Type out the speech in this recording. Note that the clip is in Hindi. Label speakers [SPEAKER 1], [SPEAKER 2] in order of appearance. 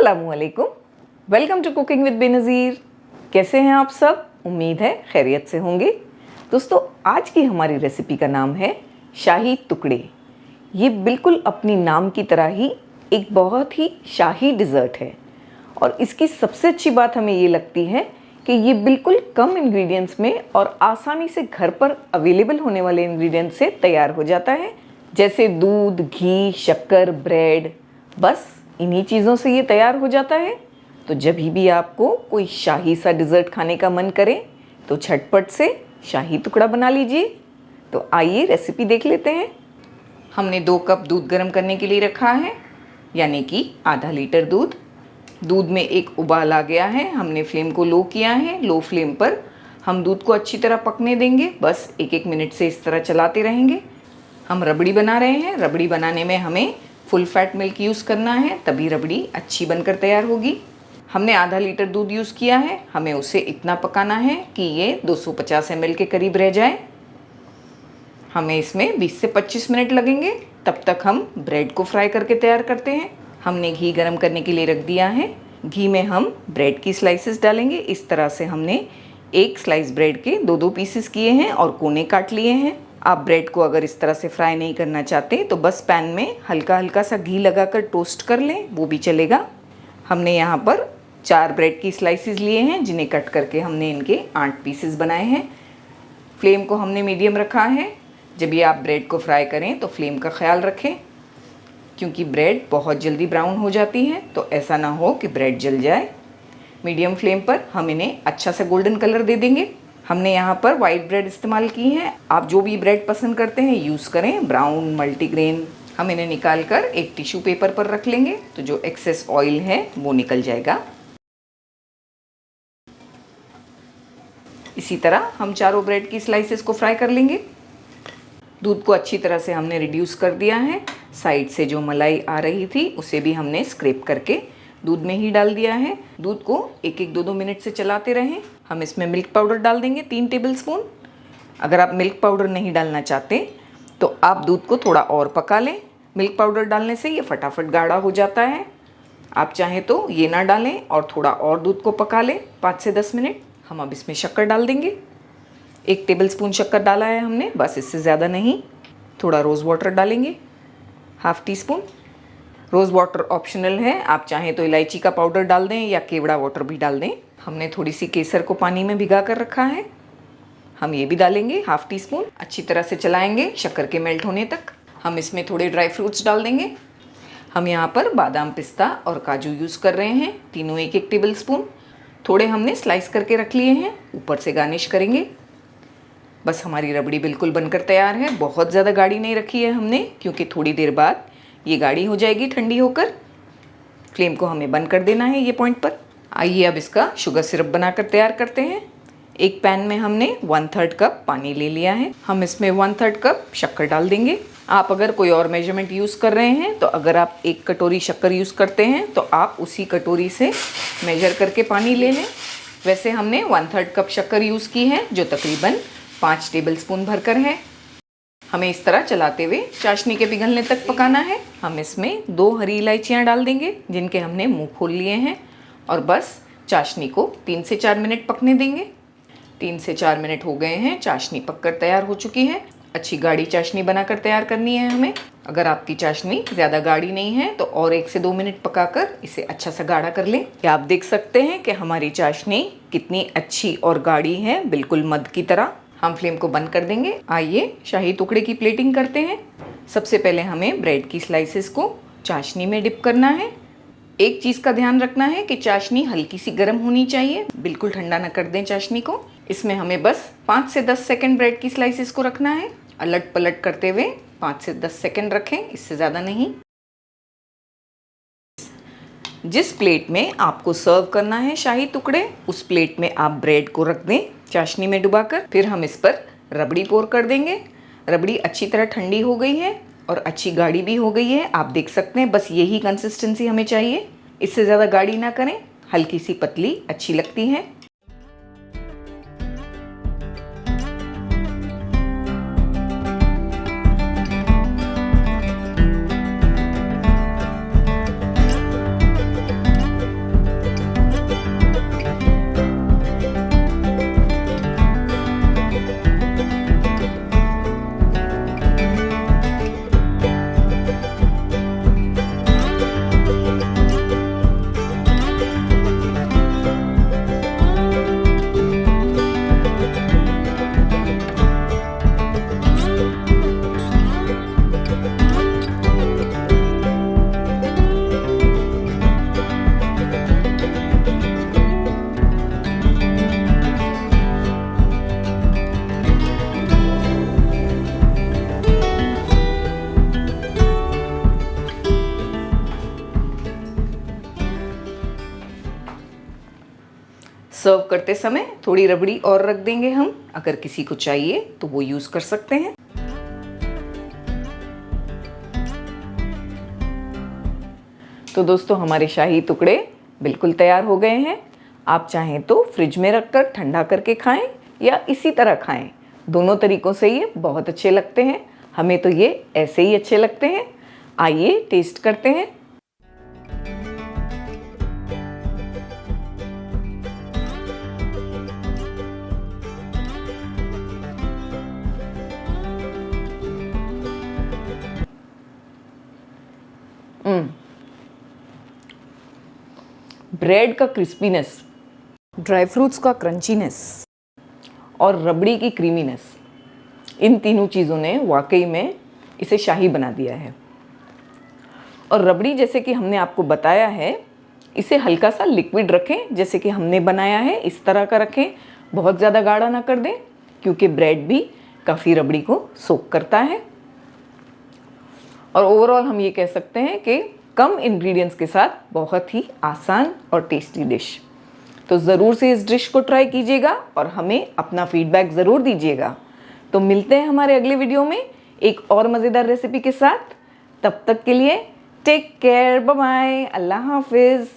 [SPEAKER 1] अस्सलामुअलैकुम, welcome to cooking with Benazir. कैसे हैं आप सब? उम्मीद है खैरियत से होंगे। दोस्तों, आज की हमारी रेसिपी का नाम है शाही टुकड़े। ये बिल्कुल अपनी नाम की तरह ही एक बहुत ही शाही डिज़र्ट है और इसकी सबसे अच्छी बात हमें ये लगती है कि ये बिल्कुल कम इंग्रेडिएंट्स में और आसानी से घर पर अवेलेबल होने वाले इंग्रेडिएंट्स से तैयार हो जाता है, जैसे दूध, घी, शक्कर, ब्रेड। बस इन्हीं चीज़ों से ये तैयार हो जाता है। तो जब भी आपको कोई शाही सा डिज़र्ट खाने का मन करे तो झटपट से शाही टुकड़ा बना लीजिए। तो आइए रेसिपी देख लेते हैं। हमने 2 कप दूध गर्म करने के लिए रखा है, यानी कि आधा लीटर दूध। दूध में एक उबाल आ गया है, हमने फ्लेम को लो किया है। लो फ्लेम पर हम दूध को अच्छी तरह पकने देंगे। बस 1-1 मिनट से इस तरह चलाते रहेंगे। हम रबड़ी बना रहे हैं। रबड़ी बनाने में हमें फुल फैट मिल्क यूज़ करना है, तभी रबड़ी अच्छी बनकर तैयार होगी। हमने आधा लीटर दूध यूज़ किया है। हमें उसे इतना पकाना है कि ये 250 ml के करीब रह जाए। हमें इसमें 20 से 25 मिनट लगेंगे। तब तक हम ब्रेड को फ्राई करके तैयार करते हैं। हमने घी गरम करने के लिए रख दिया है। घी में हम ब्रेड की स्लाइसेस डालेंगे। इस तरह से हमने एक स्लाइस ब्रेड के 2-2 पीसेस किए हैं और कोने काट लिए हैं। आप ब्रेड को अगर इस तरह से फ्राई नहीं करना चाहते तो बस पैन में हल्का हल्का सा घी लगाकर टोस्ट कर लें, वो भी चलेगा। हमने यहाँ पर 4 ब्रेड की स्लाइसेस लिए हैं, जिन्हें कट करके हमने इनके 8 पीसेस बनाए हैं। फ्लेम को हमने मीडियम रखा है। जब ये आप ब्रेड को फ्राई करें तो फ्लेम का ख्याल रखें, क्योंकि ब्रेड बहुत जल्दी ब्राउन हो जाती है, तो ऐसा ना हो कि ब्रेड जल जाए। मीडियम फ्लेम पर हम इन्हें अच्छा सा गोल्डन कलर दे देंगे। हमने यहाँ पर वाइट ब्रेड इस्तेमाल की है। आप जो भी ब्रेड पसंद करते हैं यूज़ करें, ब्राउन, मल्टीग्रेन। हम इन्हें निकाल कर एक टिश्यू पेपर पर रख लेंगे, तो जो एक्सेस ऑयल है वो निकल जाएगा। इसी तरह हम चारों ब्रेड की स्लाइसेस को फ्राई कर लेंगे। दूध को अच्छी तरह से हमने रिड्यूस कर दिया है। साइड से जो मलाई आ रही थी उसे भी हमने स्क्रैप करके दूध में ही डाल दिया है। दूध को 1-1, 2-2 मिनट से चलाते रहें। हम इसमें मिल्क पाउडर डाल देंगे 3 टेबलस्पून। अगर आप मिल्क पाउडर नहीं डालना चाहते तो आप दूध को थोड़ा और पका लें। मिल्क पाउडर डालने से ये फटाफट गाढ़ा हो जाता है। आप चाहें तो ये ना डालें और थोड़ा और दूध को पका लें 5 से 10 मिनट। हम अब इसमें शक्कर डाल देंगे। 1 टेबलस्पून शक्कर डाला है हमने, बस इससे ज़्यादा नहीं। थोड़ा रोज़ वाटर डालेंगे, ½ टीस्पून। रोज़ वाटर ऑप्शनल है, आप चाहें तो इलायची का पाउडर डाल दें या केवड़ा वाटर भी डाल दें। हमने थोड़ी सी केसर को पानी में भिगा कर रखा है, हम ये भी डालेंगे ½ टीस्पून। अच्छी तरह से चलाएंगे शक्कर के मेल्ट होने तक। हम इसमें थोड़े ड्राई फ्रूट्स डाल देंगे। हम यहाँ पर बादाम, पिस्ता और काजू यूज़ कर रहे हैं, तीनों 1-1 टेबलस्पून। थोड़े हमने स्लाइस करके रख लिए हैं, ऊपर से गार्निश करेंगे। बस हमारी रबड़ी बिल्कुल बनकर तैयार है। बहुत ज़्यादा गाढ़ी नहीं रखी है हमने, क्योंकि थोड़ी देर बाद ये गाढ़ी हो जाएगी ठंडी होकर। फ्लेम को हमें बंद कर देना है ये पॉइंट पर। आइए अब इसका शुगर सिरप बनाकर तैयार करते हैं। एक पैन में हमने 1/3 कप पानी ले लिया है। हम इसमें 1/3 कप शक्कर डाल देंगे। आप अगर कोई और मेजरमेंट यूज़ कर रहे हैं तो अगर आप 1 कटोरी शक्कर यूज़ करते हैं तो आप उसी कटोरी से मेजर करके पानी ले लें। वैसे हमने 1/3 कप शक्कर यूज़ की है, जो तकरीबन 5 टेबलस्पून भरकर है। हमें इस तरह चलाते हुए चाशनी के पिघलने तक पकाना है। हम इसमें 2 हरी इलायचियाँ डाल देंगे, जिनके हमने मुंह खोल लिए हैं, और बस चाशनी को 3 से 4 मिनट पकने देंगे। 3 से 4 मिनट हो गए हैं, चाशनी पककर तैयार हो चुकी है। अच्छी गाढ़ी चाशनी बनाकर तैयार करनी है हमें। अगर आपकी चाशनी ज़्यादा गाढ़ी नहीं है तो और 1 से 2 मिनट पकाकर इसे अच्छा सा गाढ़ा कर लें। क्या आप देख सकते हैं कि हमारी चाशनी कितनी अच्छी और गाढ़ी है, बिल्कुल मध की तरह। हम फ्लेम को बंद कर देंगे। आइए शाही टुकड़े की प्लेटिंग करते हैं। सबसे पहले हमें ब्रेड की स्लाइसेस को चाशनी में डिप करना है। एक चीज़ का ध्यान रखना है कि चाशनी हल्की सी गर्म होनी चाहिए, बिल्कुल ठंडा ना कर दें चाशनी को। इसमें हमें बस 5 से 10 सेकंड ब्रेड की स्लाइसेस को रखना है। अलट पलट करते हुए 5 से 10 सेकंड रखें, इससे ज़्यादा नहीं। जिस प्लेट में आपको सर्व करना है शाही टुकड़े, उस प्लेट में आप ब्रेड को रख दें चाशनी में डुबाकर। फिर हम इस पर रबड़ी पोर कर देंगे। रबड़ी अच्छी तरह ठंडी हो गई है और अच्छी गाढ़ी भी हो गई है, आप देख सकते हैं। बस यही कंसिस्टेंसी हमें चाहिए, इससे ज़्यादा गाढ़ी ना करें, हल्की सी पतली अच्छी लगती है। सर्व करते समय थोड़ी रबड़ी और रख देंगे हम, अगर किसी को चाहिए तो वो यूज़ कर सकते हैं। तो दोस्तों हमारे शाही टुकड़े बिल्कुल तैयार हो गए हैं। आप चाहें तो फ्रिज में रखकर ठंडा करके खाएं या इसी तरह खाएं। दोनों तरीक़ों से ये बहुत अच्छे लगते हैं। हमें तो ये ऐसे ही अच्छे लगते हैं। आइए टेस्ट करते हैं। ब्रेड का क्रिस्पीनेस, ड्राई फ्रूट्स का क्रंचीनेस और रबड़ी की क्रीमीनेस, इन तीनों चीज़ों ने वाकई में इसे शाही बना दिया है। और रबड़ी जैसे कि हमने आपको बताया है, इसे हल्का सा लिक्विड रखें, जैसे कि हमने बनाया है इस तरह का रखें। बहुत ज़्यादा गाढ़ा ना कर दें, क्योंकि ब्रेड भी काफ़ी रबड़ी को सोक करता है। और ओवरऑल हम ये कह सकते हैं कि कम इंग्रेडिएंट्स के साथ बहुत ही आसान और टेस्टी डिश। तो ज़रूर से इस डिश को ट्राई कीजिएगा और हमें अपना फीडबैक ज़रूर दीजिएगा। तो मिलते हैं हमारे अगले वीडियो में एक और मज़ेदार रेसिपी के साथ। तब तक के लिए टेक केयर, बाय बाय, अल्लाह हाफिज़।